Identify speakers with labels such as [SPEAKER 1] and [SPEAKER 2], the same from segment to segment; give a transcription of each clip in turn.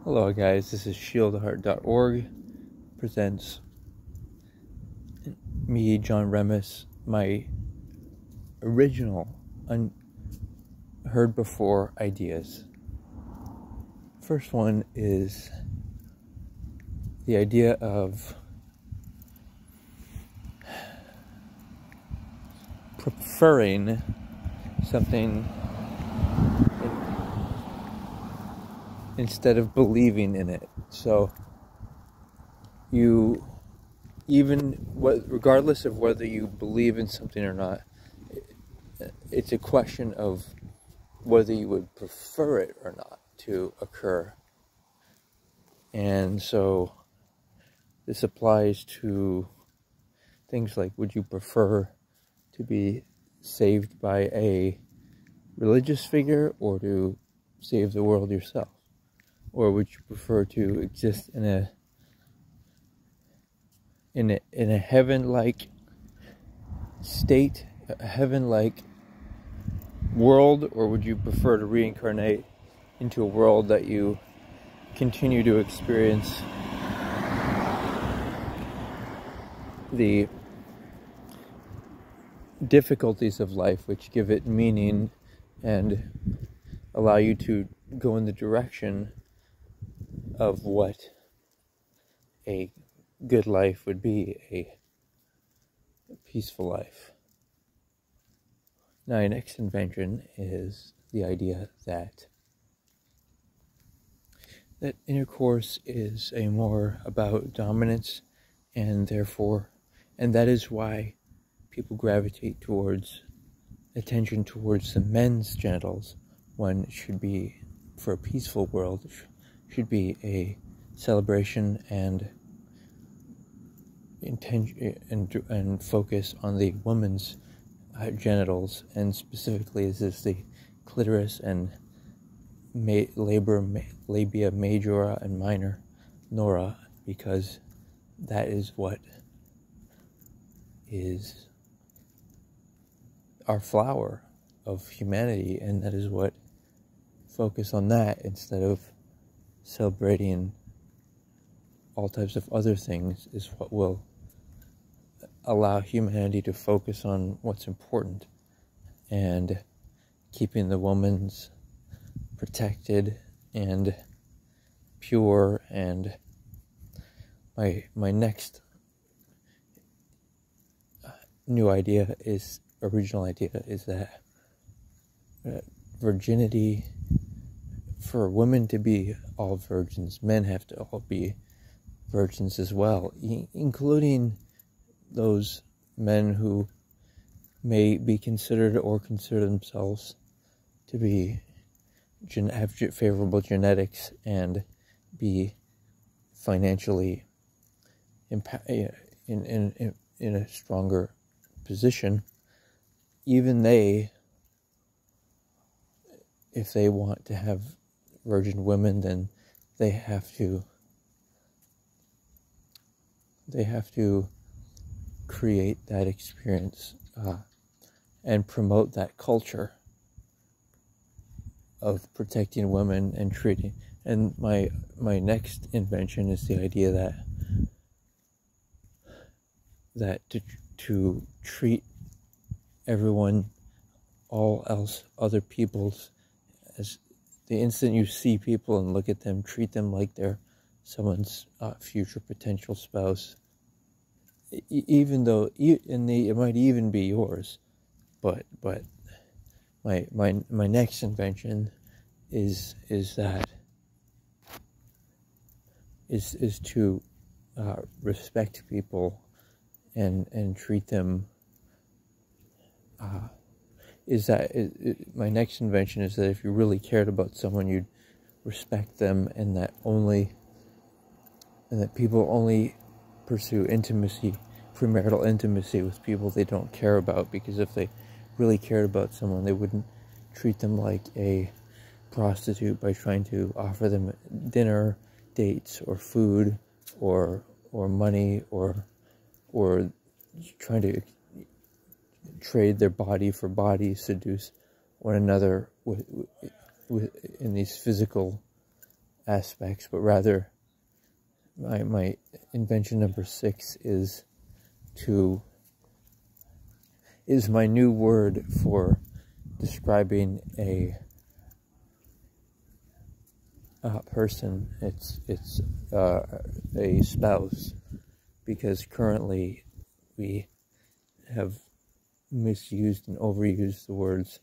[SPEAKER 1] Hello guys, this is shieldheart.org presents me, John Remus, my original unheard before ideas. First one is the idea of preferring something instead of believing in it. So regardless of whether you believe in something or not, it's a question of whether you would prefer it or not to occur. And so this applies to things like, would you prefer to be saved by a religious figure or to save the world yourself? Or would you prefer to exist in a heaven-like state, a heaven-like world, or would you prefer to reincarnate into a world that you continue to experience the difficulties of life, which give it meaning and allow you to go in the direction of what a good life would be, a peaceful life. Now, your next invention is the idea that intercourse is more about dominance, and that is why people gravitate towards attention towards the men's genitals, when it should be, for a peaceful world, should be a celebration and intention and focus on the woman's genitals, and specifically is this the clitoris and labia majora and minora, because that is what is our flower of humanity, and that is what focus on that instead of celebrating all types of other things is what will allow humanity to focus on what's important, and keeping the woman's protected and pure. And my next original idea is that virginity, for women to be all virgins, men have to all be virgins as well, including those men who may be considered or consider themselves to have favorable genetics and be financially in a stronger position. Even they, if they want to have virgin women, then they have to create that experience and promote that culture of protecting women and treating. And my next invention is the idea that to treat everyone, other people's, as the instant you see people and look at them, treat them like they're someone's future potential spouse, even though it might even be yours. But my next invention is to respect people and treat them. My next invention is that if you really cared about someone, you'd respect them, and that people only pursue premarital intimacy with people they don't care about, because if they really cared about someone, they wouldn't treat them like a prostitute by trying to offer them dinner dates or food or money or trying to trade their body for body, seduce one another in these physical aspects, but rather my invention number 6 is my new word for describing a person. It's a spouse, because currently we have misused and overused the words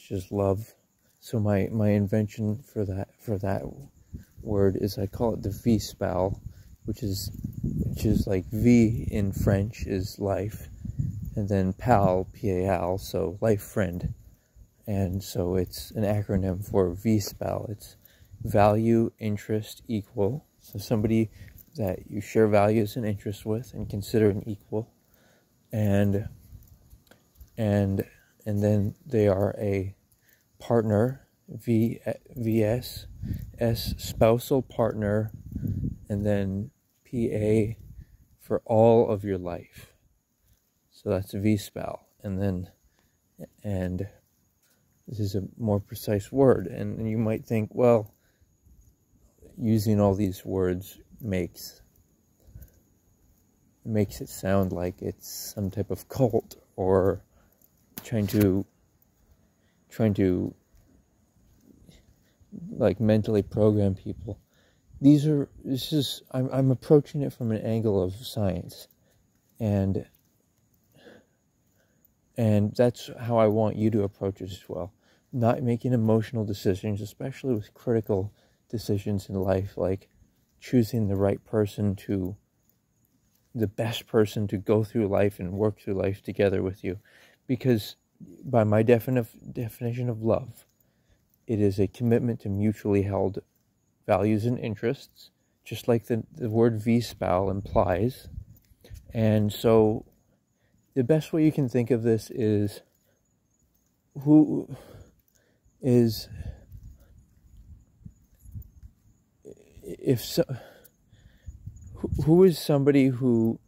[SPEAKER 1] just love. So my invention for that word is, I call it the V-spell, which is like V in French is life, and then pal, P-A-L, so life friend. And so it's an acronym for V-spell. It's value, interest, equal. So somebody that you share values and interests with and consider an equal. And then they are a partner, VS, S, spousal partner, and then PA for all of your life. So that's V-spell. And this is a more precise word. And you might think, well, using all these words makes it sound like it's some type of cult, or trying to like mentally program people. I'm approaching it from an angle of science, and that's how I want you to approach it as well. Not making emotional decisions, especially with critical decisions in life, like choosing the right person, the best person to go through life and work through life together with you. Because by my definition of love, it is a commitment to mutually held values and interests, just like the word V-spell implies. And so the best way you can think of this is, who is somebody who,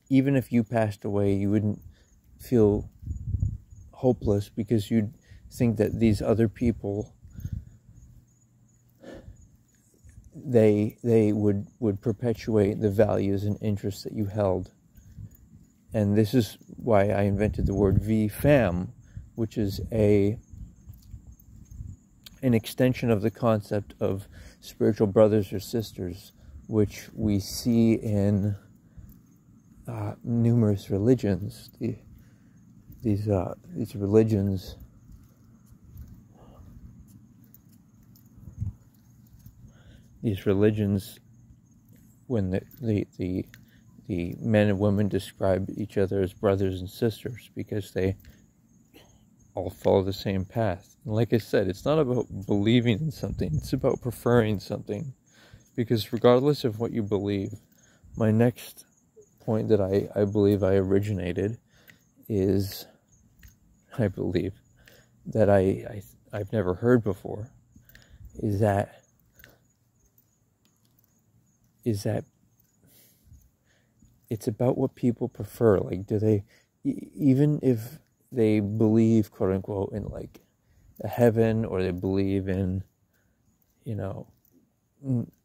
[SPEAKER 1] even if you passed away, you wouldn't feel hopeless, because you'd think that these other people, they would perpetuate the values and interests that you held. And this is why I invented the word V-fam, which is an extension of the concept of spiritual brothers or sisters, which we see in numerous religions. These religions when the men and women describe each other as brothers and sisters, because they all follow the same path. And like I said, it's not about believing in something, it's about preferring something. Because regardless of what you believe, my next point that I believe I originated is, I believe, that I've never heard before, is that it's about what people prefer. Like, do they, even if they believe, quote unquote, in like a heaven, or they believe in,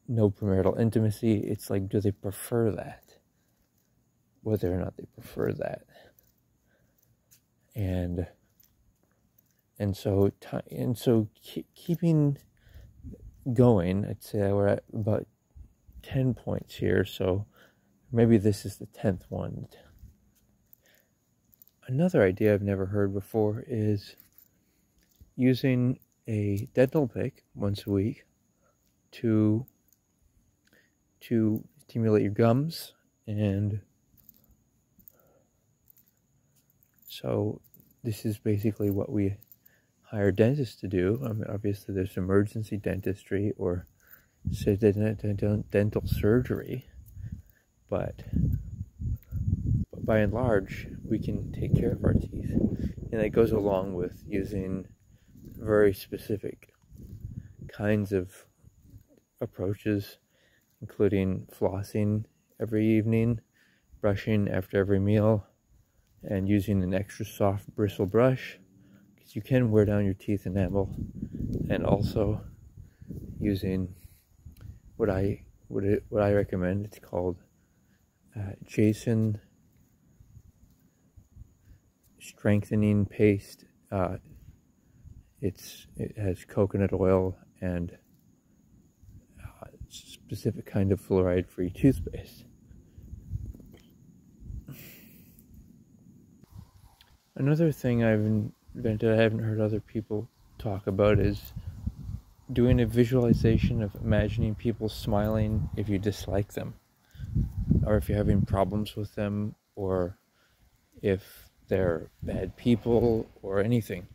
[SPEAKER 1] no premarital intimacy, it's like, do they prefer that? Whether or not they prefer that. And so keeping going, I'd say we're at about 10 points here, so maybe this is the 10th one. Another idea I've never heard before is using a dental pick once a week to stimulate your gums. And so this is basically what we hire dentists to do. I mean, obviously there's emergency dentistry or dental surgery, but by and large, we can take care of our teeth. And that goes along with using very specific kinds of approaches, including flossing every evening, brushing after every meal, and using an extra soft bristle brush, because you can wear down your teeth enamel, and also using what I recommend. It's called Jason Strengthening Paste. It has coconut oil and specific kind of fluoride-free toothpaste. Another thing I've invented, I haven't heard other people talk about, is doing a visualization of imagining people smiling if you dislike them, or if you're having problems with them, or if they're bad people, or anything.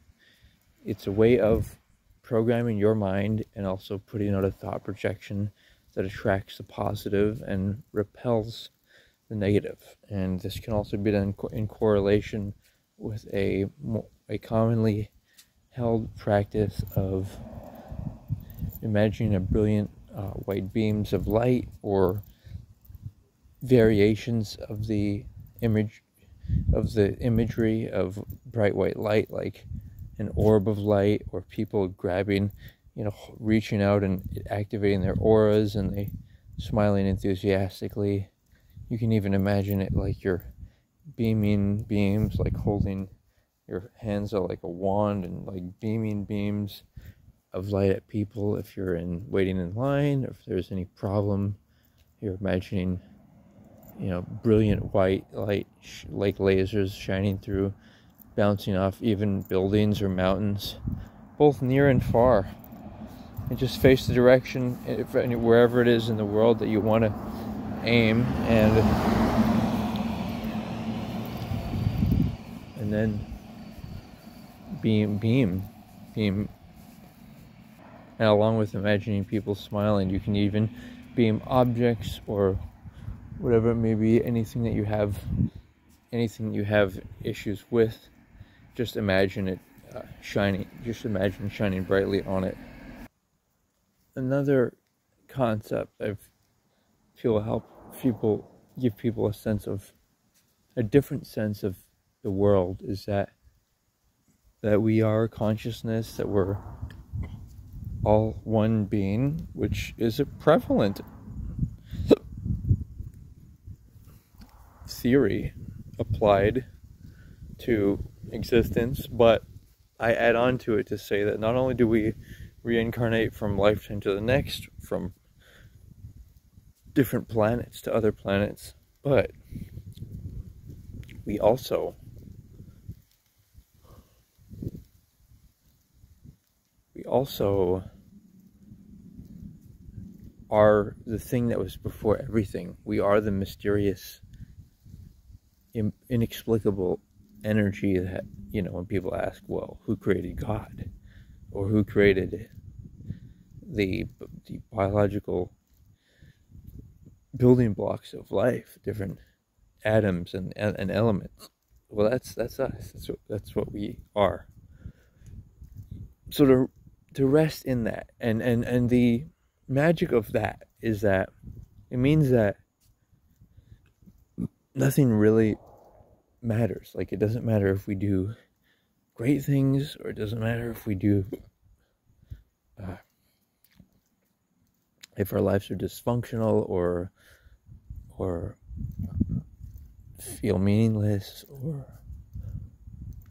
[SPEAKER 1] It's a way of programming your mind and also putting out a thought projection that attracts the positive and repels the negative. And this can also be done in correlation with a commonly held practice of imagining a brilliant white beams of light, or variations of the imagery of bright white light, like an orb of light, or people grabbing, reaching out and activating their auras, and they smiling enthusiastically. You can even imagine it like you're beaming beams, like holding your hands out like a wand, and like beaming beams of light at people. If you're waiting in line, or if there's any problem, you're imagining, brilliant white light, like lasers shining through, bouncing off even buildings or mountains, both near and far. And just face the direction, wherever it is in the world that you want to aim, and then beam. And along with imagining people smiling, you can even beam objects, or whatever it may be, anything that you have issues with. Just imagine it shining. Just imagine shining brightly on it. Another concept I feel will help people, give people a different sense of the world, is that we are consciousness, that we're all one being, which is a prevalent theory applied to existence. But I add on to it to say that not only do we reincarnate from lifetime to the next, from different planets to other planets, but we also are the thing that was before everything. We are the mysterious, inexplicable energy that, when people ask, well, who created God? Or who created the biological building blocks of life, different atoms and elements? Well, that's us. That's what we are. So to rest in that, and the magic of that is that it means that nothing really matters. Like, it doesn't matter if we do great things, or it doesn't matter if we do if our lives are dysfunctional, or feel meaningless,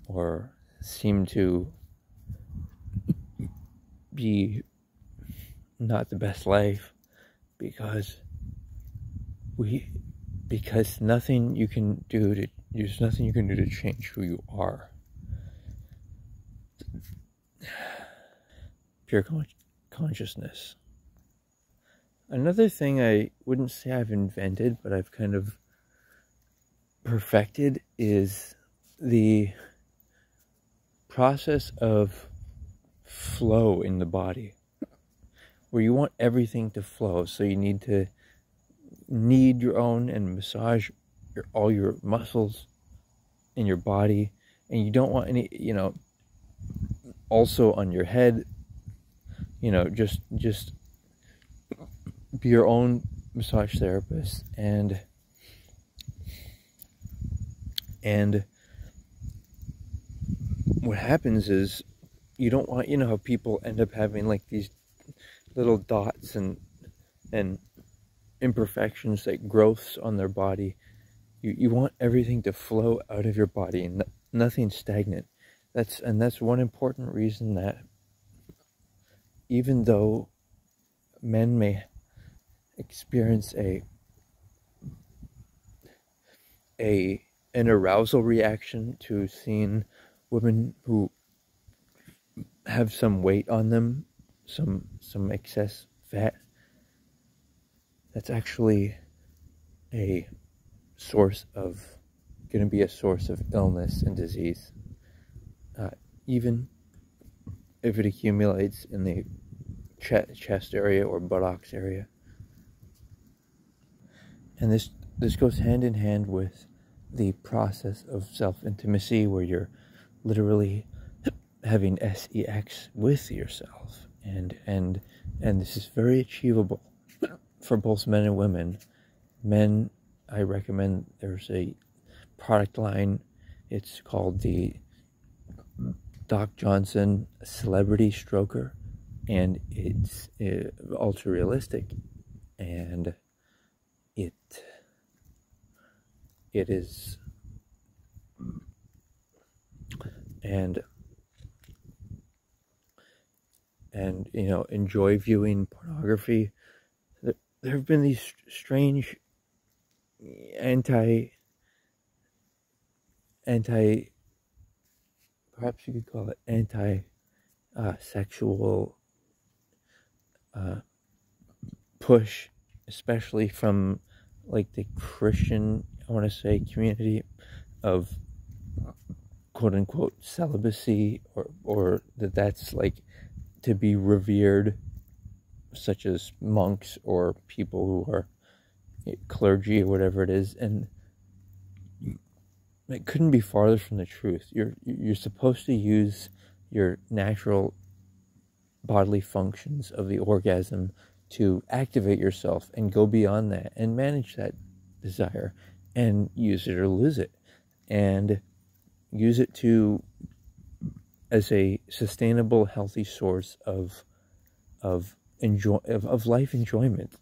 [SPEAKER 1] or seem to be not the best life, because there's nothing you can do to change who you are. Pure consciousness. Another thing I wouldn't say I've invented, but I've kind of perfected, is the process of flow in the body, where you want everything to flow. So you need your own and massage all your muscles in your body, and you don't want any, also on your head, just be your own massage therapist. And what happens is, you don't want, how people end up having like these little dots and imperfections, like growths on their body. You want everything to flow out of your body and nothing stagnant. That's one important reason that even though men may experience an arousal reaction to seeing women who have some weight on them, some excess fat, that's actually a source of going to be a source of illness and disease, even if it accumulates in the chest area or buttocks area. And this goes hand in hand with the process of self-intimacy, where you're literally having sex with yourself, and this is very achievable for both men and women. Men, I recommend, there's a product line, it's called the Doc Johnson Celebrity Stroker, and it's ultra realistic, and it is, and you know, enjoy viewing pornography. There have been these strange anti perhaps you could call it anti-sexual push, especially from like the Christian, I want to say, community of quote-unquote celibacy, or that's like to be revered, such as monks or people who are clergy or whatever it is, and it couldn't be farther from the truth. You're supposed to use your natural bodily functions of the orgasm to activate yourself and go beyond that and manage that desire and use it or lose it, and use it to as a sustainable, healthy source of life enjoyment,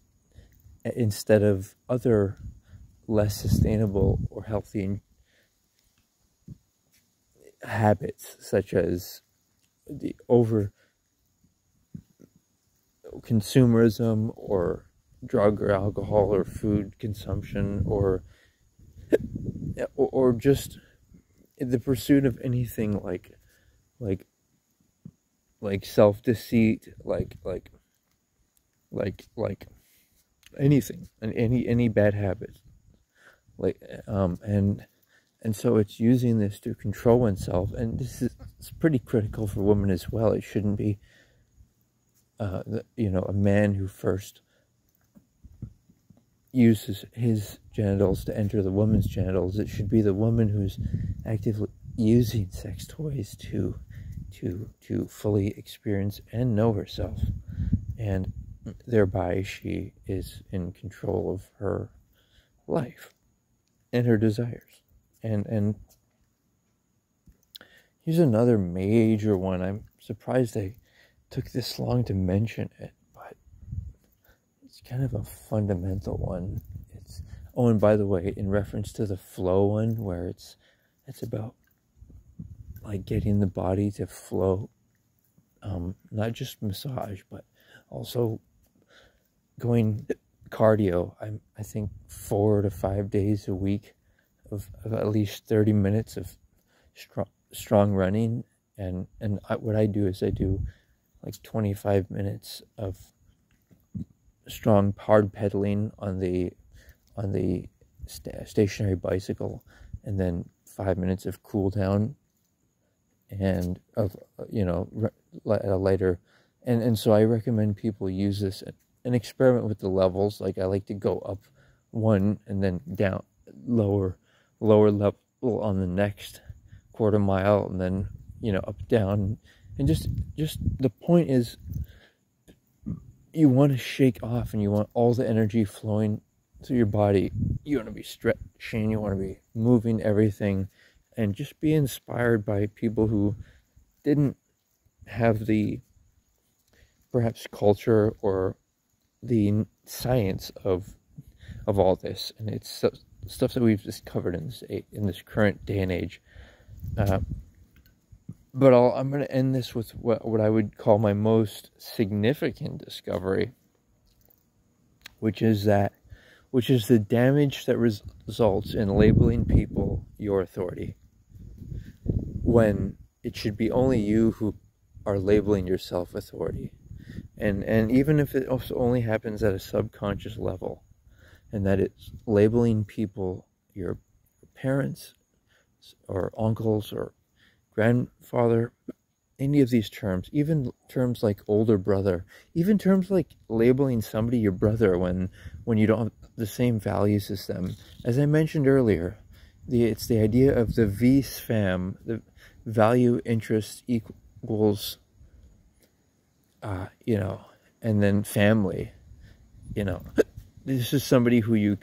[SPEAKER 1] instead of other less sustainable or healthy habits, such as the over consumerism or drug or alcohol or food consumption, or just the pursuit of anything like self-deceit, like anything, and any bad habits, and so it's using this to control oneself, and it's pretty critical for women as well. It shouldn't be you know, a man who first uses his genitals to enter the woman's genitals. It should be the woman who's actively using sex toys to fully experience and know herself, and thereby she is in control of her life and her desires. And here's another major one. I'm surprised they took this long to mention it, but it's kind of a fundamental one. Oh, and by the way, in reference to the flow one, where it's about like getting the body to flow, not just massage, but also going cardio. I think 4 to 5 days a week of at least 30 minutes of strong running, and what I do is I do like 25 minutes of strong hard pedaling on the stationary bicycle, and then 5 minutes of cool down, and of, you know, at a later, and so I recommend people use this and experiment with the levels. Like, I like to go up one and then down, lower level on the next quarter mile, and then, you know, up, down, and just the point is, you want to shake off, and you want all the energy flowing through your body. You want to be stretching, you want to be moving everything, and just be inspired by people who didn't have the perhaps culture or the science of all this, and it's stuff that we've just covered in this current day and age. But I'm going to end this with what I would call my most significant discovery, which is the damage that results in labeling people your authority, when it should be only you who are labeling yourself authority. And even if it also only happens at a subconscious level, and that it's labeling people your parents or uncles or grandfather, any of these terms, even terms like older brother, even terms like labeling somebody your brother when you don't have the same values as them. As I mentioned earlier, it's the idea of the vis fam, the value interest equals and then family. This is somebody who you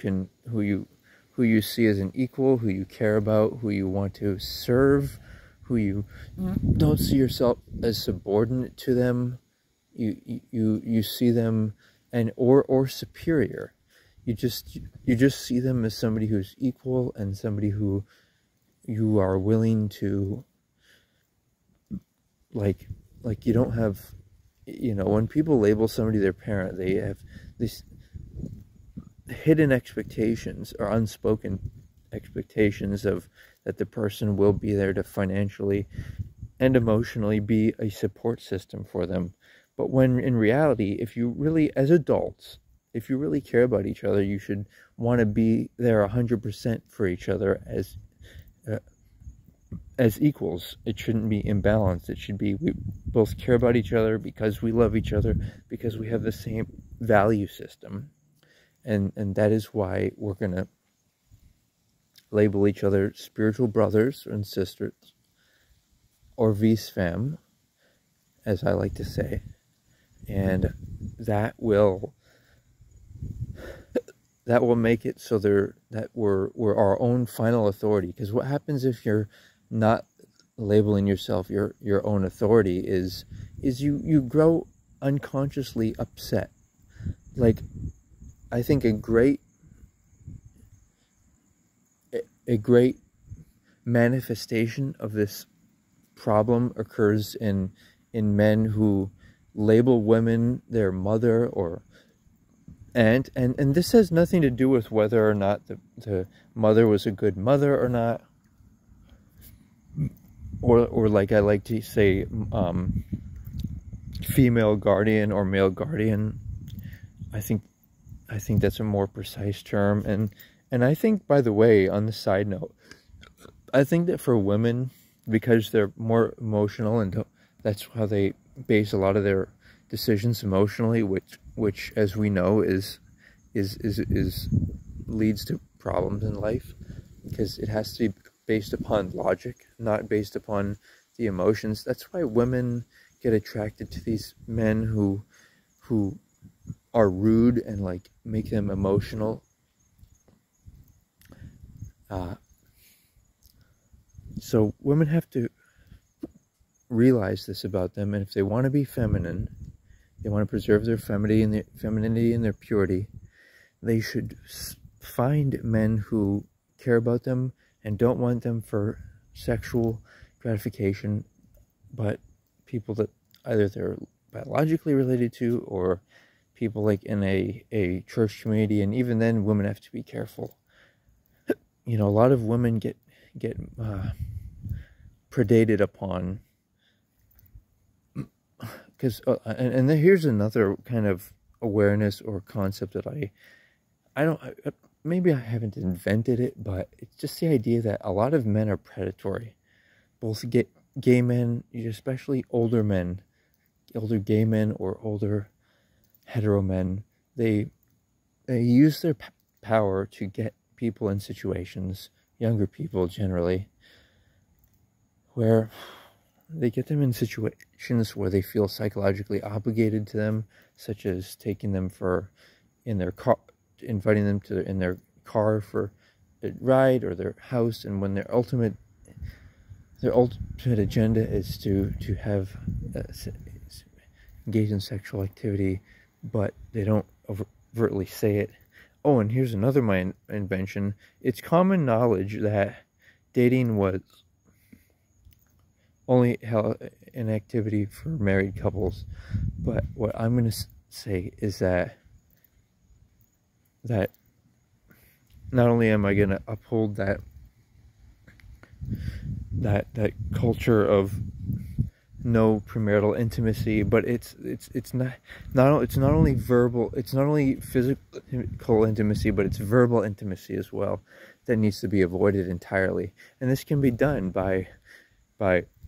[SPEAKER 1] see as an equal, who you care about, who you want to serve, who you don't see yourself as subordinate to them. You see them or superior. You just see them as somebody who's equal and somebody who you are willing to like you don't have, when people label somebody their parent, they have these hidden expectations or unspoken expectations of that the person will be there to financially and emotionally be a support system for them. But when in reality, if you really, as adults, if you really care about each other, you should want to be there 100% for each other as equals. It shouldn't be imbalanced. It should be we both care about each other because we love each other, because we have the same value system. And that is why we're going to label each other spiritual brothers and sisters, or vis fam, as I like to say. And that will make it so that we're our own final authority. Because what happens if you're not labeling yourself your own authority is you grow unconsciously upset. Like, I think a great manifestation of this problem occurs in men who label women their mother or aunt, and this has nothing to do with whether or not the mother was a good mother or not, or like I like to say, female guardian or male guardian. I think that's a more precise term. And I think, by the way, on the side note, I think that for women, because they're more emotional, and that's how they base a lot of their decisions emotionally, which as we know is leads to problems in life, because it has to be based upon logic, not based upon the emotions. That's why women get attracted to these men who are rude and like make them emotional. So women have to realize this about them, and if they want to be feminine, they want to preserve their femininity and their purity, they should find men who care about them and don't want them for sexual gratification, but people that either they're biologically related to, or people like in a church community. And even then, women have to be careful. A lot of women get predated upon, because and then here's another kind of awareness or concept that I don't, maybe I haven't invented it, but it's just the idea that a lot of men are predatory. Both gay men, especially older men, older gay men or older hetero men, they use their power to get people in situations, younger people generally, where they get them in situations where they feel psychologically obligated to them, such as taking them in their car, inviting them in their car for a ride, or their house, and when their ultimate agenda is to have engage in sexual activity, but they don't overtly say it. Oh, and here's another my invention. It's common knowledge that dating was only an activity for married couples, but what I'm going to say is that not only am I going to uphold that culture of no premarital intimacy, but it's not only verbal, it's not only physical intimacy, but it's verbal intimacy as well that needs to be avoided entirely. And this can be done by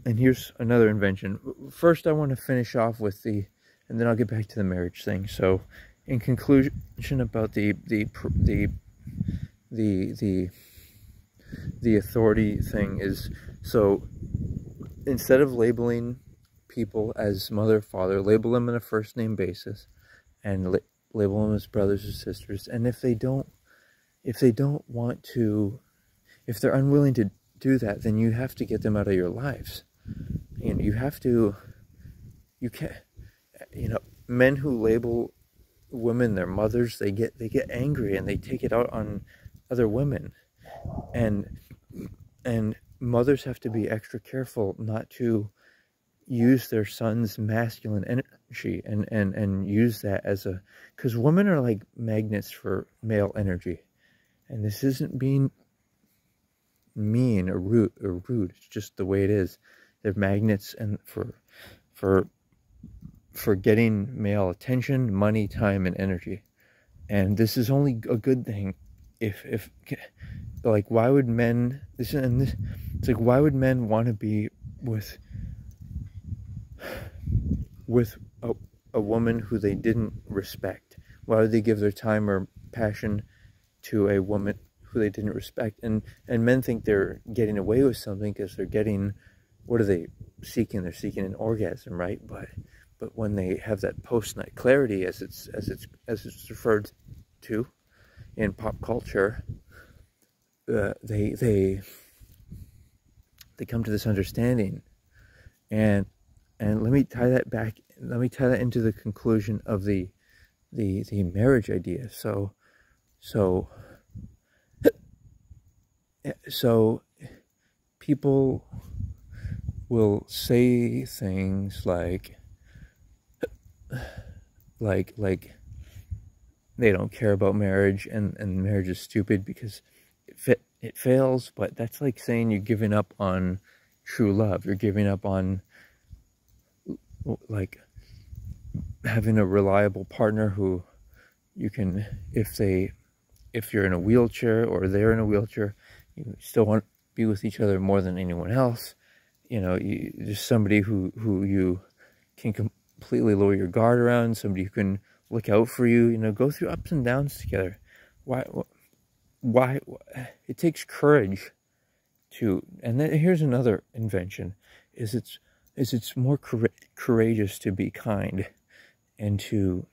[SPEAKER 1] and here's another invention. First, I want to finish off with and then I'll get back to the marriage thing. So, in conclusion about the authority thing is, so instead of labeling people as mother or father, label them on a first name basis, and label them as brothers or sisters. And if they don't want to, if they're unwilling to do that, then you have to get them out of your lives. And you can't, men who label women their mothers, they get angry and they take it out on other women. And mothers have to be extra careful not to use their son's masculine energy and use that as because women are like magnets for male energy. And this isn't being mean or rude. It's just the way it is. They're magnets and for getting male attention, money, time, and energy. And this is only a good thing if like, why would men it's like, why would men want to be with a woman who they didn't respect? Why would they give their time or passion to a woman who they didn't respect? And men think they're getting away with something because they're getting, what are they seeking? They're seeking an orgasm, right? But when they have that post-nut clarity, as it's referred to in pop culture, they come to this understanding. And let me tie that back. Let me tie that into the conclusion of the marriage idea. So people will say things like they don't care about marriage and marriage is stupid because it fails. But that's like saying you're giving up on true love. You're giving up on like having a reliable partner who you can, if you're in a wheelchair or they're in a wheelchair, you still want to be with each other more than anyone else. Just somebody who you can completely lower your guard around, somebody who can look out for you, go through ups and downs together. Why it takes courage to, and then here's another invention, is it's more courageous to be kind and to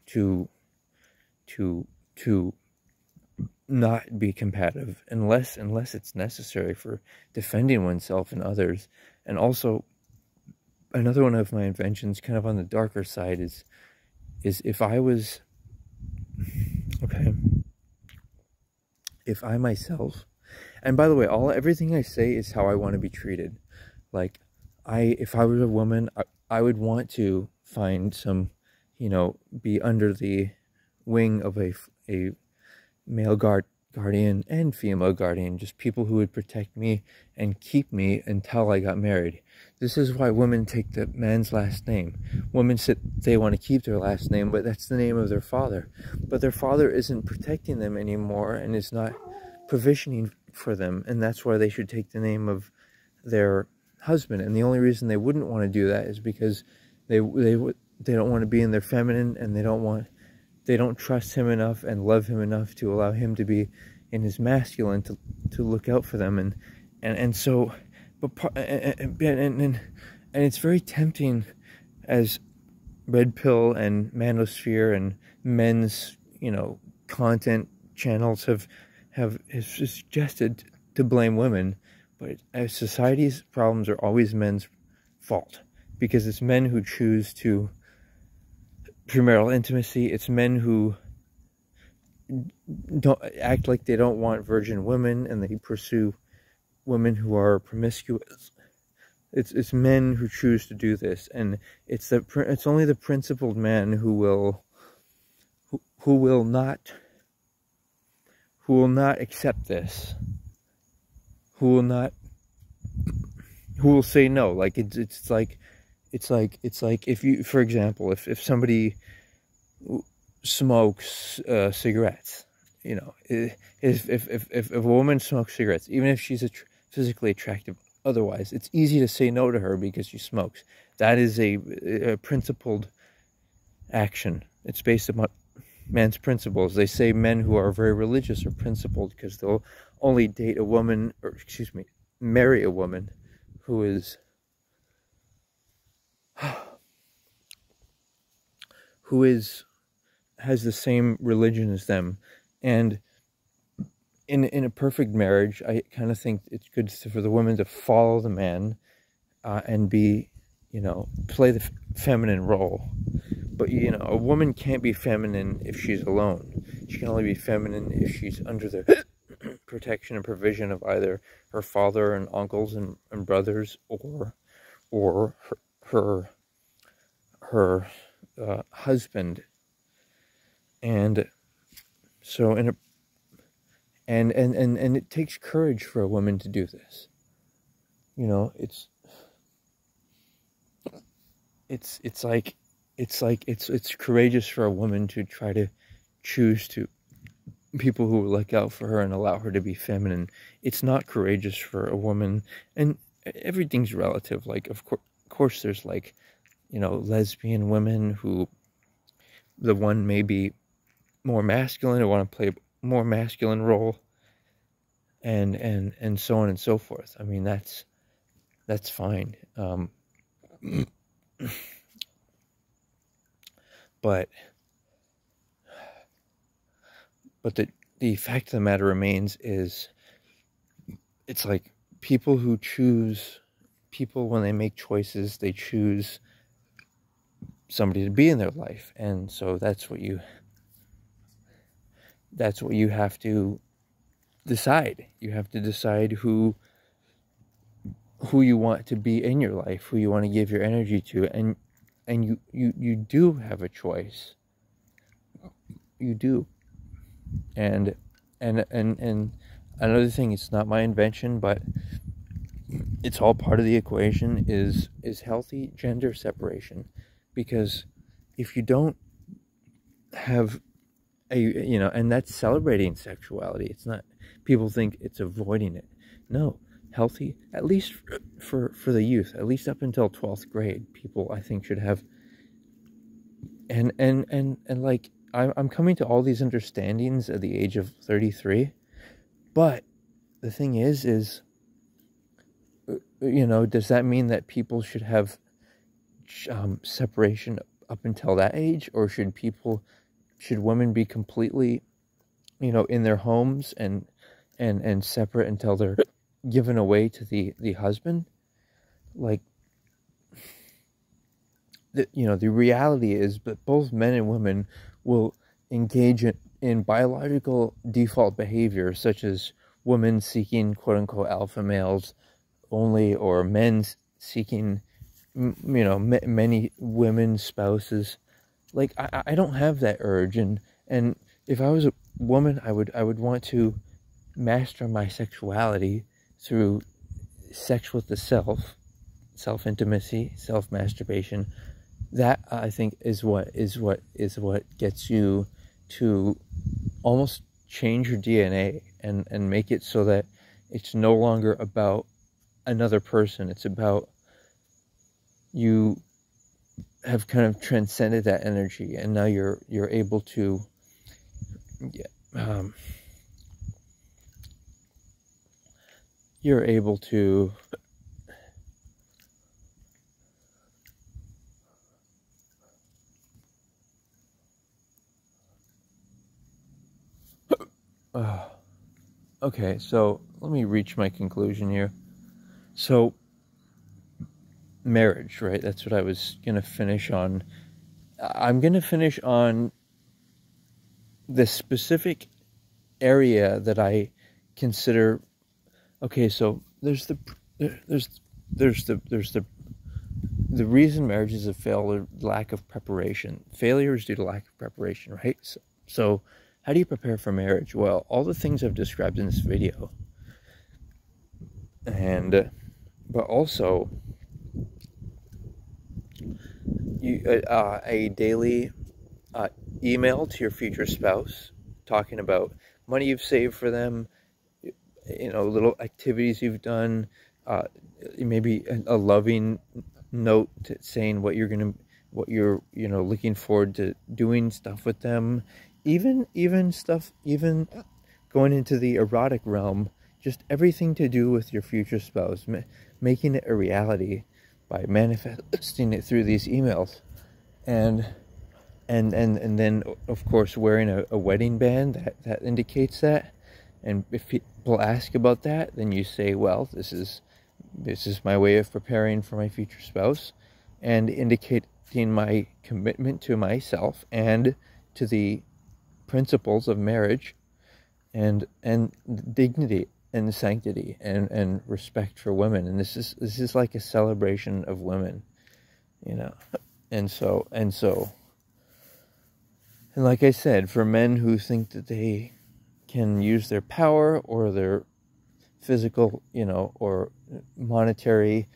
[SPEAKER 1] not be combative unless it's necessary for defending oneself and others. And also, another one of my inventions, kind of on the darker side, is if I was, okay, if I myself, and by the way, everything I say is how I want to be treated. Like, if I was a woman, I would want to find some, be under the wing of a male guardian and female guardian, just people who would protect me and keep me until I got married. This is why women take the man's last name. Women say they want to keep their last name, but that's the name of their father. But their father isn't protecting them anymore and is not provisioning for them, and that's why they should take the name of their husband. And the only reason they wouldn't want to do that is because they don't want to be in their feminine, and they don't trust him enough and love him enough to allow him to be in his masculine to look out for them. And so, and it's very tempting, as Red Pill and Manosphere and men's content channels have suggested, to blame women. But as society's problems are always men's fault, because it's men who choose to premarital intimacy. It's men who don't act like they don't want virgin women, and they pursue women who are promiscuous. It's men who choose to do this, and it's only the principled man who will not accept this, who will say no. Like it's like if you, for example, if somebody smokes cigarettes, you know, if a woman smokes cigarettes, even if she's physically attractive otherwise, it's easy to say no to her because she smokes. That is a principled action. It's based upon man's principles. They say men who are very religious are principled because they'll only date a woman, or excuse me, marry a woman who is has the same religion as them. And in a perfect marriage, I kind of think it's good for the woman to follow the man and be, you know, play the feminine role. But, you know, a woman can't be feminine if she's alone. She can only be feminine if she's under the protection and provision of either her father and uncles and brothers, or her husband. And so and it takes courage for a woman to do this. You know, it's courageous for a woman to try to choose to people who will look out for her and allow her to be feminine. It's not courageous for a woman, and everything's relative. Like, of course there's, like, you know, lesbian women who the one may be more masculine or want to play a more masculine role, and so on and so forth. I mean, that's fine. But the fact of the matter remains is, it's like people when they make choices, they choose somebody to be in their life, and so that's what you have to decide. You have to decide who you want to be in your life, who you want to give your energy to, and you do have a choice. You do. And another thing, it's not my invention, but it's all part of the equation, is healthy gender separation. Because if you don't have you know, and that's celebrating sexuality. It's not, people think it's avoiding it. No, healthy, at least for the youth, at least up until 12th grade, people, I think, should have, and like, I'm coming to all these understandings at the age of 33, but the thing is, you know, does that mean that people should have separation up until that age, or should women be completely, you know, in their homes and separate until they're given away to the husband? Like, you know, the reality is that both men and women will engage in biological default behavior, such as women seeking quote-unquote alpha males only, or men seeking, you know, many women's spouses. Like, I don't have that urge, and if I was a woman, I would want to master my sexuality through sex with the self-intimacy, self-masturbation. That, I think, is what gets you to almost change your DNA and make it so that it's no longer about another person. It's about, you have kind of transcended that energy, and now you're able to you're able to okay, so let me reach my conclusion here. So, marriage, right? That's what I was going to finish on. I'm going to finish on the specific area that I consider. Okay, so there's the reason marriages have failed, lack of preparation. Failure is due to lack of preparation, right? So how do you prepare for marriage? Well, all the things I've described in this video, and but also a daily email to your future spouse talking about money you've saved for them, little activities you've done, maybe a loving note saying what you're looking forward to doing stuff with them, even going into the erotic realm, just everything to do with your future spouse, making it a reality by manifesting it through these emails, and then of course wearing a wedding band that indicates that. And if people ask about that, then you say, well, this is my way of preparing for my future spouse and indicating my commitment to myself and to the principles of marriage and dignity and sanctity and respect for women. And this is like a celebration of women, and like I said, for men who think that they can use their power or their physical, or monetary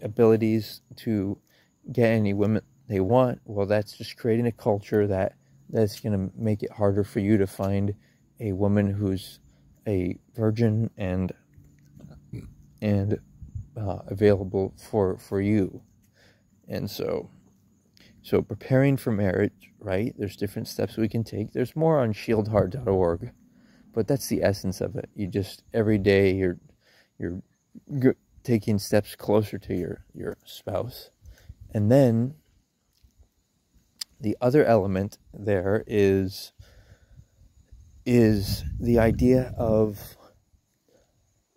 [SPEAKER 1] abilities to get any women they want, well, that's just creating a culture that's going to make it harder for you to find a woman who's a virgin and available for you. And so preparing for marriage, right? There's different steps we can take. There's more on shieldheart.org, but that's the essence of it. You just, every day you're taking steps closer to your spouse. And then the other element there is the idea of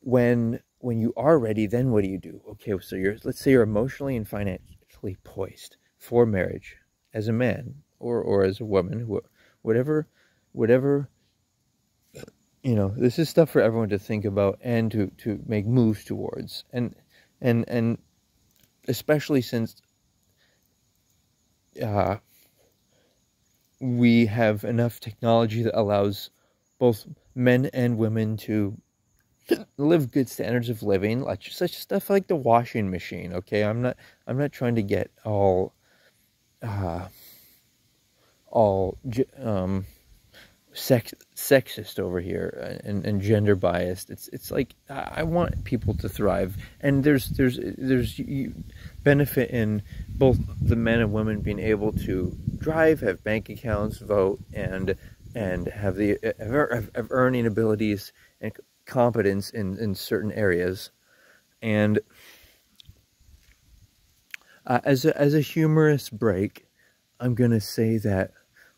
[SPEAKER 1] when you are ready, then what do you do? Okay, so let's say you're emotionally and financially poised for marriage as a man or as a woman, whatever, this is stuff for everyone to think about and to make moves towards. And especially since we have enough technology that allows both men and women to live good standards of living, like such stuff like the washing machine. Okay, I'm not trying to get all sexist over here and gender biased. It's like I want people to thrive, and there's benefit in both the men and women being able to drive, have bank accounts, vote, and have have earning abilities and competence in certain areas. And as a humorous break, I'm gonna say that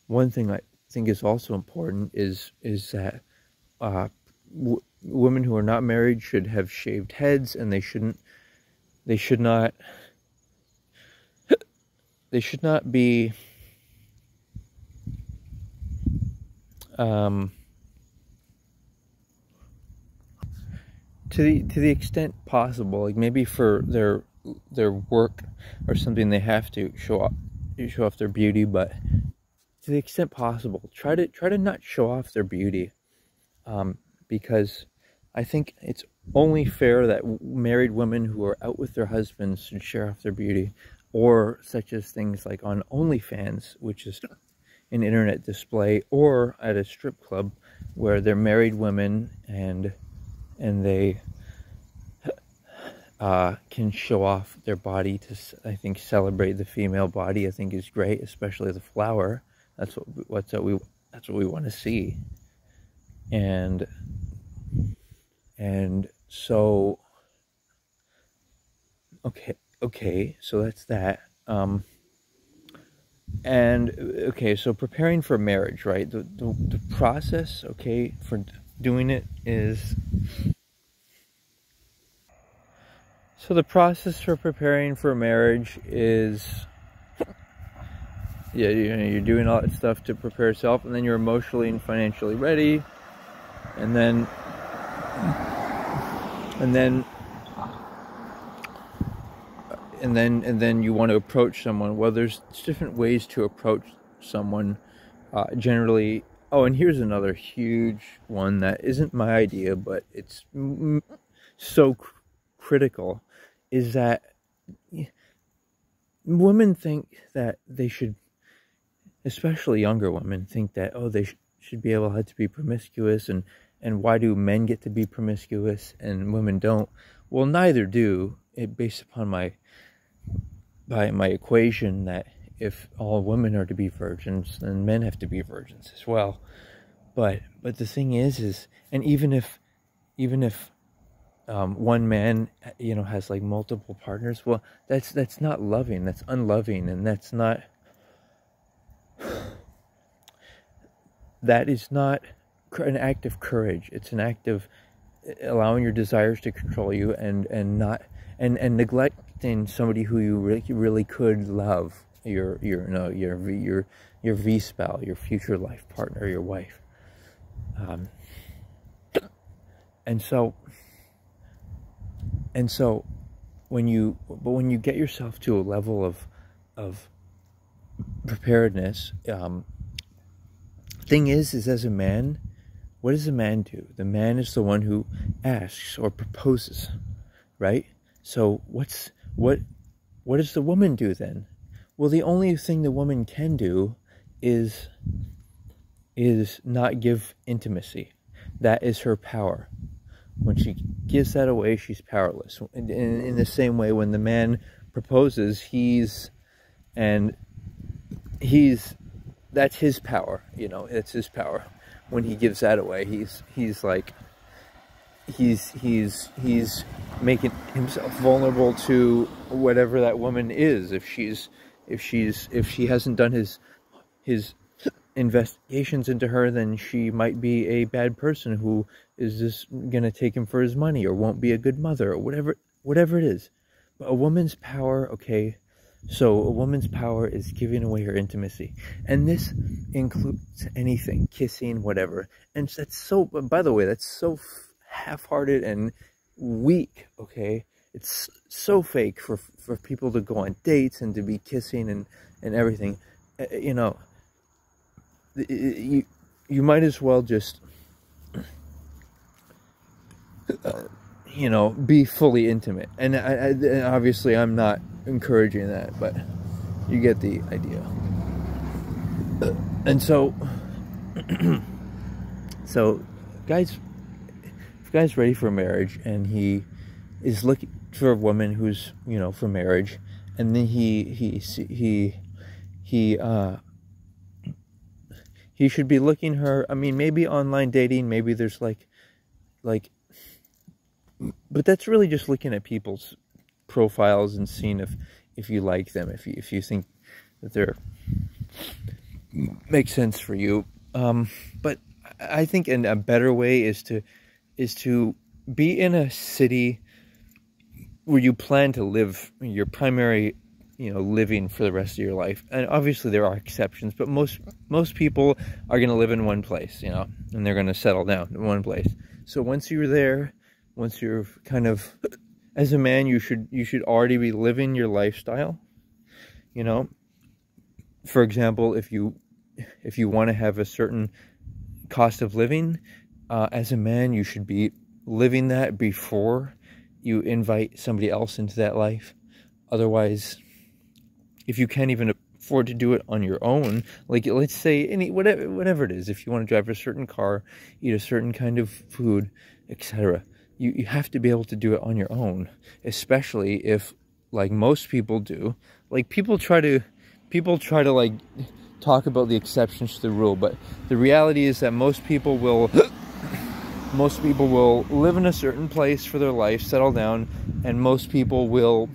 [SPEAKER 1] one thing I think is also important is that women who are not married should have shaved heads, and they should not be to the extent possible, like maybe for their work or something, they have to show off their beauty, but to the extent possible, try to not show off their beauty, because I think it's only fair that married women who are out with their husbands should share off their beauty, or such as things like on OnlyFans, which is an internet display, or at a strip club where they're married women and they can show off their body to, I think, celebrate the female body. I think is great, especially the flower. That's what we want to see. And so okay, so that's that. And okay, so preparing for marriage, right? The process, okay, for doing it is, so the process for preparing for marriage is yeah, you're doing all that stuff to prepare yourself, and then you're emotionally and financially ready, and then you want to approach someone. Well, there's different ways to approach someone. Generally, oh, and here's another huge one that isn't my idea, but it's so critical, is that women think that they should, especially younger women, think that, oh, they should be able to be promiscuous, and why do men get to be promiscuous and women don't? Well, neither do. It based upon my equation that if all women are to be virgins, then men have to be virgins as well. But the thing is, and even if one man, has like multiple partners, well, that's not loving. That's unloving, and that is not an act of courage. It's an act of allowing your desires to control you, and neglecting somebody who you really could love, your V-spouse, your future life partner, your wife. And so when you get yourself to a level of preparedness, thing is as a man, what does a man do? The man is the one who asks or proposes, right? So what does the woman do then? Well, the only thing the woman can do is not give intimacy. That is her power. When she gives that away, she's powerless. In the same way, when the man proposes, that's his power. It's his power. When he gives that away, he's making himself vulnerable to whatever that woman is. If she hasn't done his investigations into her, then she might be a bad person who is just gonna take him for his money, or won't be a good mother, or whatever it is. But a woman's power, okay, so a woman's power is giving away her intimacy, and this includes anything, kissing, whatever. And that's so, by the way, that's so half-hearted and weak, okay? It's so fake for people to go on dates and to be kissing and everything. You might as well just be fully intimate. And obviously I'm not encouraging that, but you get the idea. And so guys, if a guy's ready for marriage and he is looking for a woman who's for marriage, and then he should be looking her, I mean, maybe online dating, maybe there's like, but that's really just looking at people's profiles and seeing if you like them, if you think that they're make sense for you. But I think a better way is to be in a city where you plan to live your primary living for the rest of your life. And obviously there are exceptions, but most people are going to live in one place, and they're going to settle down in one place. So once you're there, once you're kind of, as a man, you should already be living your lifestyle. For example, if you want to have a certain cost of living, as a man, you should be living that before you invite somebody else into that life. Otherwise, if you can't even afford to do it on your own, like let's say whatever it is, if you want to drive a certain car, eat a certain kind of food, etc., you have to be able to do it on your own. Especially if, like most people do, like people try to like talk about the exceptions to the rule, but the reality is that most people will live in a certain place for their life, settle down, and most people will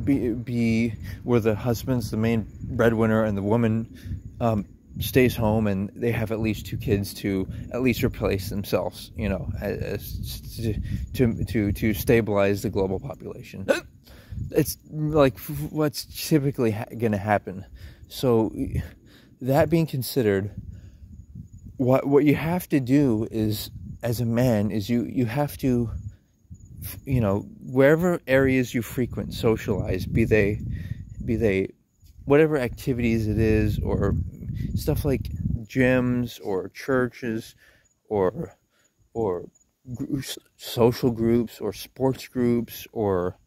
[SPEAKER 1] be where the husband's the main breadwinner and the woman stays home, and they have at least 2 kids to at least replace themselves, to stabilize the global population. it's like what's typically going to happen. So that being considered, what you have to do is, as a man, is you have to, wherever areas you frequent, socialize, be they whatever activities it is, or stuff like gyms or churches, or social groups or sports groups, or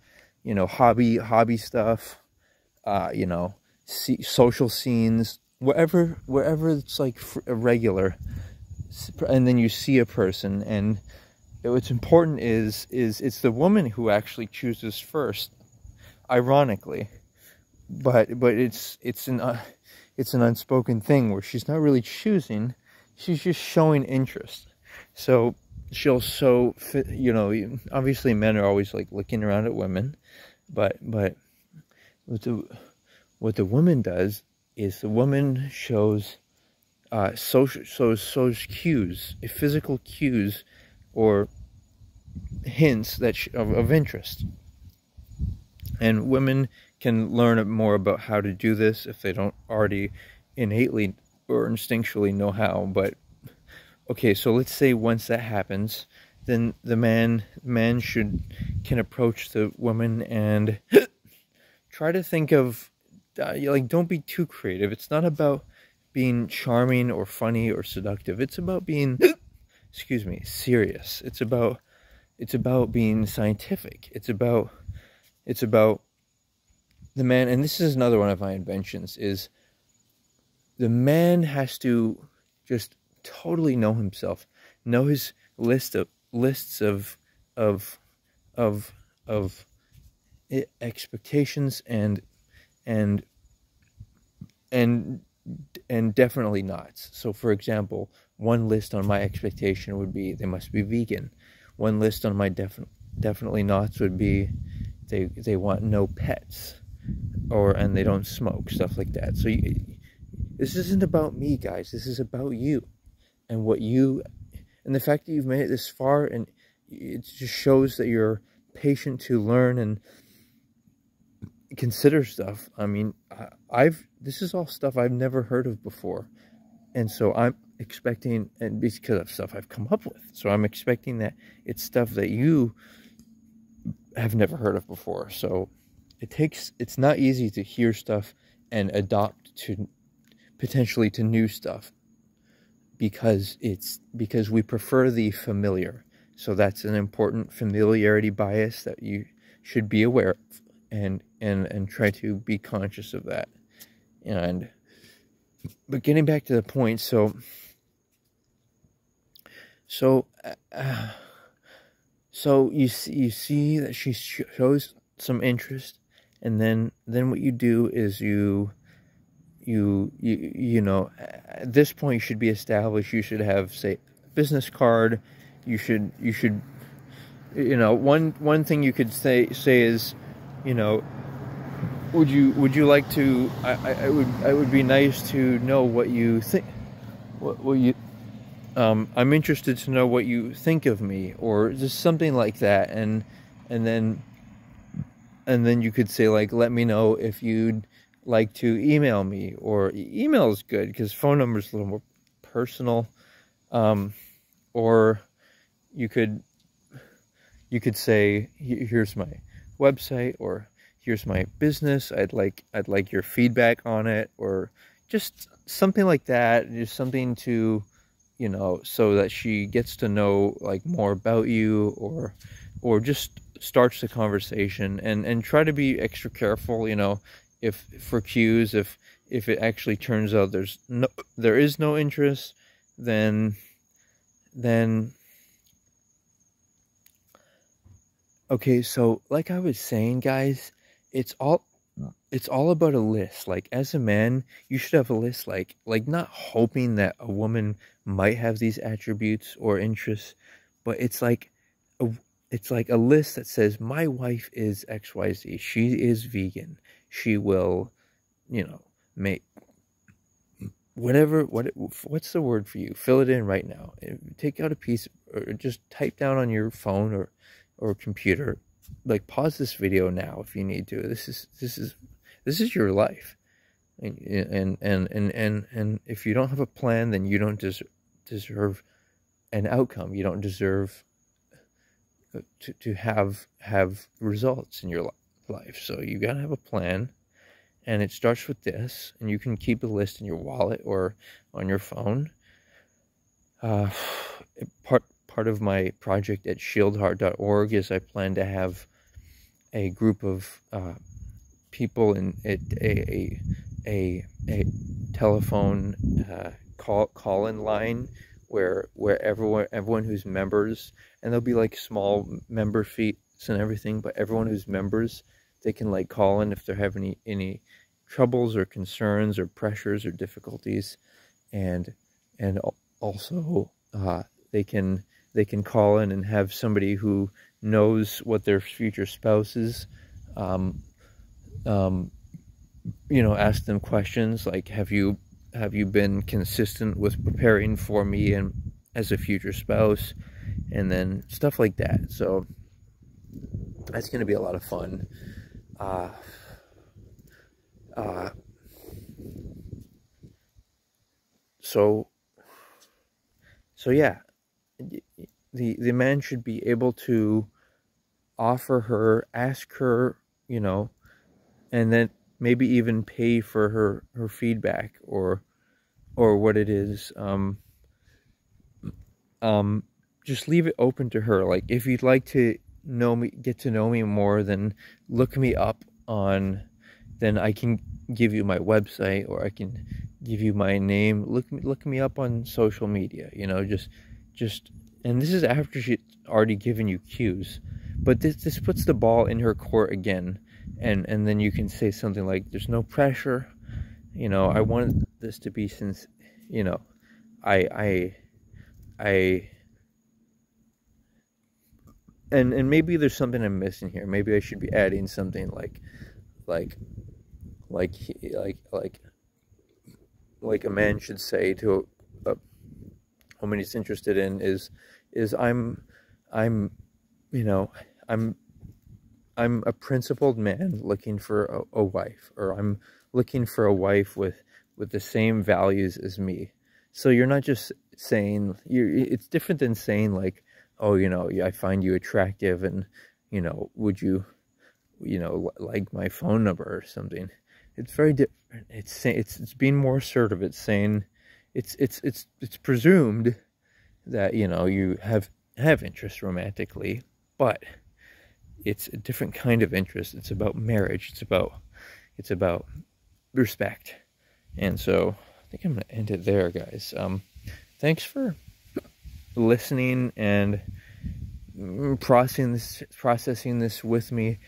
[SPEAKER 1] hobby stuff, social scenes, wherever it's like regular, and then you see a person, and what's important is it's the woman who actually chooses first, ironically, but it's an unspoken thing where she's not really choosing, she's just showing interest. So she'll obviously men are always like looking around at women, but what the woman does is the woman shows social cues, physical cues, or hints of interest. And women can learn more about how to do this if they don't already innately or instinctually know how. But okay, so let's say once that happens, then the man can approach the woman and try to think of, don't be too creative. It's not about being charming or funny or seductive. It's about being serious. It's about being scientific. It's about the man, and this is another one of my inventions, is the man has to just totally know himself, know his lists of expectations and definitely nots. So for example, one list on my expectation would be they must be vegan. One list on my definitely nots would be they want no pets, and they don't smoke, stuff like that. So this isn't about me, guys. This is about you and and the fact that you've made it this far, and it just shows that you're patient to learn and consider stuff. I mean, this is all stuff I've never heard of before, and so I'm expecting, and because of stuff I've come up with, so I'm expecting that it's stuff that you have never heard of before. So it's not easy to hear stuff and adopt to potentially to new stuff, because we prefer the familiar. So that's an important familiarity bias that you should be aware of, and try to be conscious of that. But getting back to the point, so you see that she shows some interest, and then what you do is you at this point you should be established. You should have, say, a business card. You should one thing you could say is, would you like to, I would be nice to know what you think, what you I'm interested to know what you think of me, or just something like that. And then you could say, like, let me know if you'd like to email me, or email is good because phone number is a little more personal. Or you could say, here's my website, or here's my business. I'd like your feedback on it, or just something like that. Just something to, so that she gets to know, like, more about you, or just starts the conversation. And try to be extra careful, if for cues, if it actually turns out there is no interest, then okay. So like I was saying, guys, it's all about a list. Like, as a man, you should have a list, like not hoping that a woman might have these attributes or interests, but it's like a list that says, my wife is XYZ. She is vegan. She will, make what's the word for you? Fill it in right now. Take out a piece, or just type down on your phone or computer, like pause this video now if you need to. This is your life. And if you don't have a plan, then you don't deserve an outcome. You don't deserve to have results in your life. So you gotta have a plan, and it starts with this. And you can keep a list in your wallet or on your phone. Part of my project at shieldheart.org is I plan to have a group of people in a telephone call-in line where everyone who's members, and there'll be like small member fees and everything, but everyone who's members, they can like call in if they're having any troubles or concerns or pressures or difficulties, and also they can call in and have somebody who knows what their future spouse is, ask them questions like, have you been consistent with preparing for me and as a future spouse, and then stuff like that. So that's going to be a lot of fun. So yeah, the man should be able to offer her, ask her, and then maybe even pay for her feedback or what it is. Just leave it open to her. Like, if you'd like to get to know me more, then look me up then I can give you my website, or I can give you my name. Look me up on social media, just, and this is after she's already given you cues, but this puts the ball in her court again, and then you can say something like, there's no pressure, I want this to be, since, and maybe there's something I'm missing here. Maybe I should be adding something like a man should say to a woman he's interested in is I'm a principled man looking for a wife, or I'm looking for a wife with the same values as me. So you're not just saying, it's different than saying like, oh, I find you attractive, and would you like my phone number or something. It's very different. It's being more assertive. It's saying, it's presumed that you have interest romantically, but it's a different kind of interest. It's about marriage. It's about respect. And so I think I'm gonna end it there, guys. Thanks for listening and processing this with me.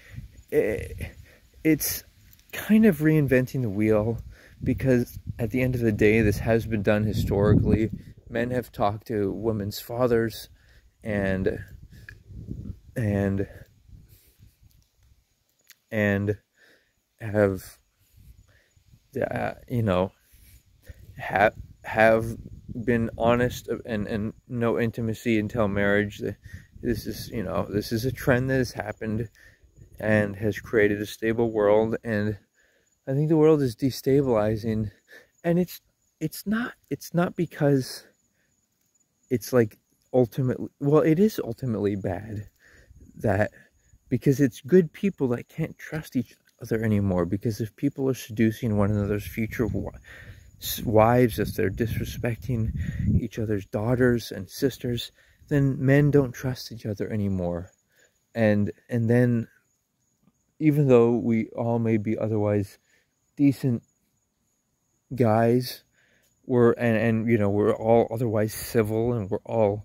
[SPEAKER 1] It's kind of reinventing the wheel, because at the end of the day, this has been done historically. Men have talked to women's fathers and have have been honest and no intimacy until marriage. This is a trend that has happened and has created a stable world, and I think the world is destabilizing, and it's not because it's like ultimately, well, it is ultimately bad, because it's good people that can't trust each other anymore, because if people are seducing one another's future wives, if they're disrespecting each other's daughters and sisters, then men don't trust each other anymore, and then, even though we all may be otherwise decent guys, we're all otherwise civil, and we're all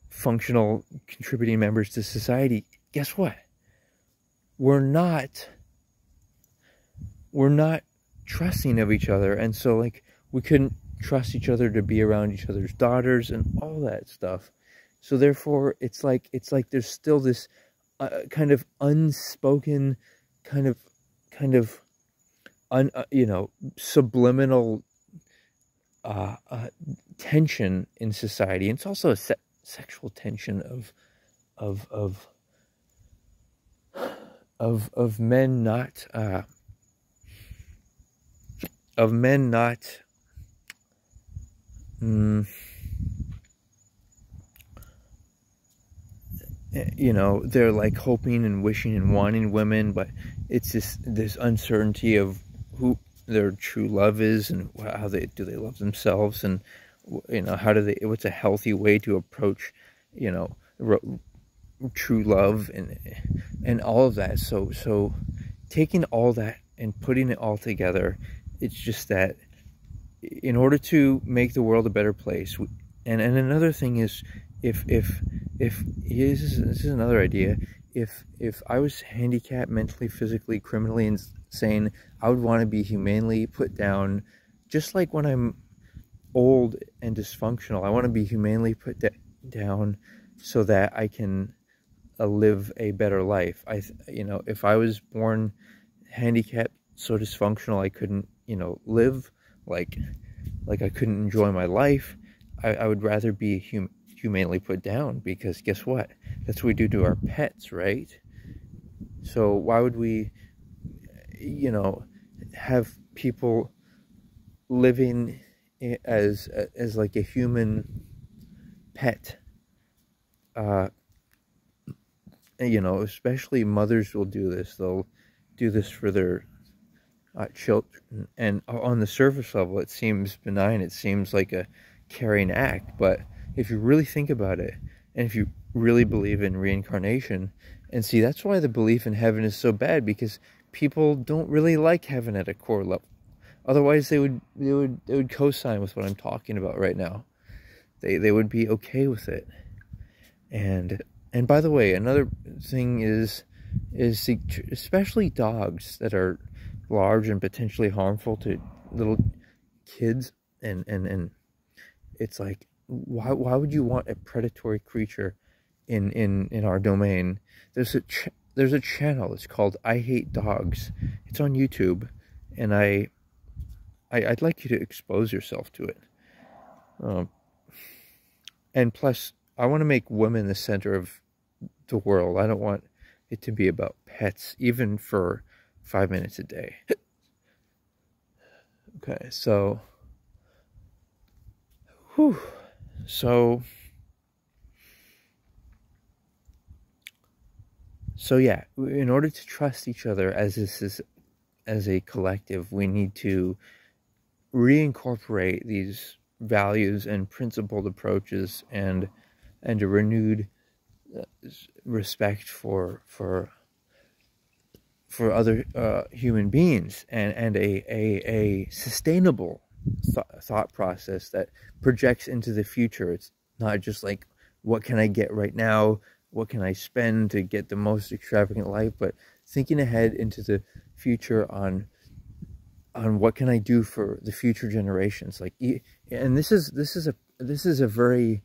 [SPEAKER 1] functional, contributing members to society. Guess what? We're not trusting of each other, and so like we couldn't trust each other to be around each other's daughters and all that stuff. So therefore, it's like there's still this kind of unspoken, kind of subliminal tension in society. And it's also a sexual tension of of men not of men not you know, they're like hoping and wishing and wanting women, but it's just this uncertainty of who their true love is and how they love themselves, and you know, how do they, what's a healthy way to approach, you know, true love and all of that. So taking all that and putting it all together, it's just that in order to make the world a better place, and another thing is, if this is another idea, if I was handicapped mentally, physically, criminally, insane, I would want to be humanely put down, just like when I'm old and dysfunctional. I want to be humanely put down so that I can live a better life. You know, if I was born handicapped, so dysfunctional I couldn't, you know, live, like I couldn't enjoy my life, I would rather be humanely put down, because guess what? That's what we do to our pets, right? So why would we, you know, have people living as like a human pet? You know, especially mothers will do this. They'll do this for their children, and on the surface level it seems benign, it seems like a caring act, but if you really think about it, and if you really believe in reincarnation, and see, that's why the belief in heaven is so bad, because people don't really like heaven at a core level. Otherwise they would co-sign with what I'm talking about right now. They would be okay with it. And by the way, another thing is especially dogs that are large and potentially harmful to little kids, and it's like, why would you want a predatory creature in our domain? There's a channel, it's called I Hate Dogs. It's on YouTube, and I'd like you to expose yourself to it. And plus, I want to make women the center of the world. I don't want it to be about pets, even for 5 minutes a day. Okay, so, whew, so yeah, in order to trust each other as a collective, we need to reincorporate these values and principled approaches, and a renewed respect for other human beings, and a sustainable thought process that projects into the future. It's not just like, what can I get right now? What can I spend to get the most extravagant life? But thinking ahead into the future on what can I do for the future generations. Like, and this is a very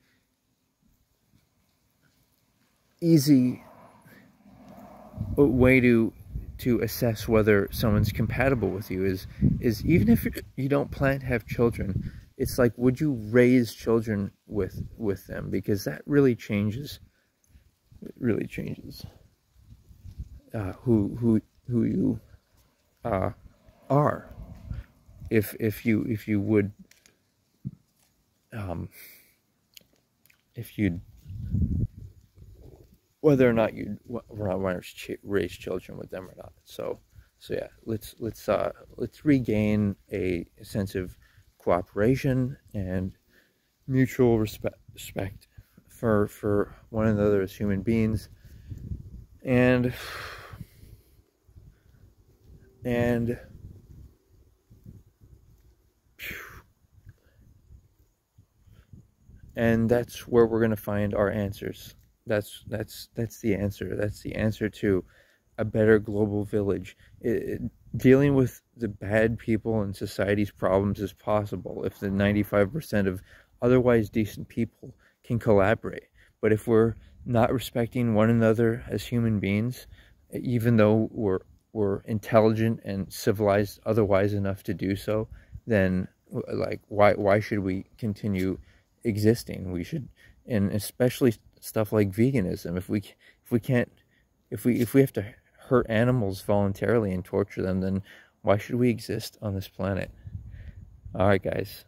[SPEAKER 1] easy way to assess whether someone's compatible with you is even if you don't plan to have children, it's like, would you raise children with them? Because that really changes. It really changes who you are. If you would if you'd whether or not you want to raise children with them or not. So yeah, let's regain a sense of cooperation and mutual respect for one another as human beings, and that's where we're going to find our answers. That's the answer. That's the answer to a better global village. Dealing with the bad people in society's problems is possible if the 95% of otherwise decent people can collaborate. But if we're not respecting one another as human beings, even though we're intelligent and civilized otherwise enough to do so, then like, why should we continue existing? We should, and especially stuff like veganism. If we have to hurt animals voluntarily and torture them, then why should we exist on this planet? All right, guys.